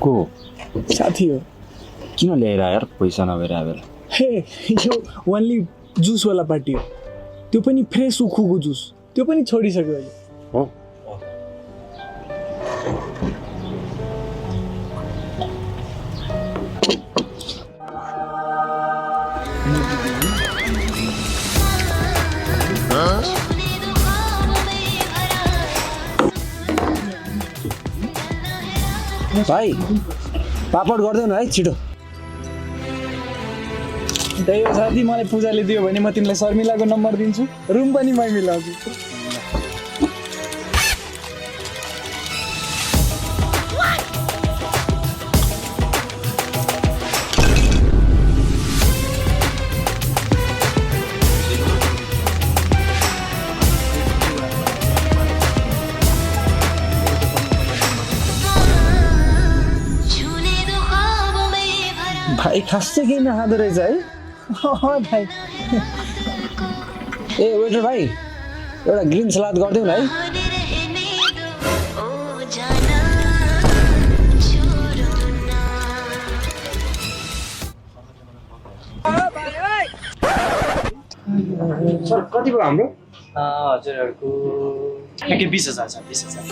को साथी हो। किन ल्याएर यार पैसा नभएर आएर हे यो ओन्ली जुसवाला पार्टी हो, त्यो पनि फ्रेस उखुको जुस, त्यो पनि छोडिसक्यो अहिले। हो भाइ पापड गरिदेऊ न है छिटो। त्यही हो साथी, मलाई पूजाले दियो भने म तिमीलाई शर्मिलाको नम्बर दिन्छु, रुम पनि मै मिलाउँछु। भाइ खासै केही नखाँदो रहेछ है। भाइ ए वेटर भाइ एउटा ग्रिन सलाद गरिदेऊ न है। सर कति भयो हाम्रो? हजुरहरूको ठ्याक्कै 20,000 छ। 20,000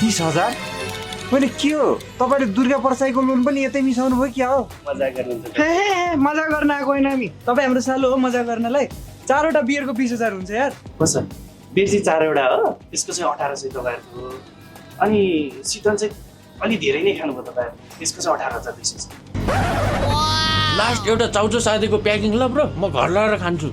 20,000? मैले के हो तपाईँले दुर्गा प्रसाईको लोन पनि यतै मिसाउनु भयो क्या हो? मजा गर्नुहुन्छ। हे मजा गर्न आएको होइन हामी, तपाईँ हाम्रो सालो हो मजा गर्नलाई। 4वटा बियरको 20,000 हुन्छ यार। कसो बेसी 4वटा हो, त्यसको चाहिँ 1800 तपाईँहरूको। अनि शीतल चाहिँ अलि धेरै नै खानुभयो तपाईँहरू, त्यसको चाहिँ 18,200 छ। लास्ट एउटा चाउचो सादीको प्याकिङ ल ब्रो, म घर लगाएर खान्छु।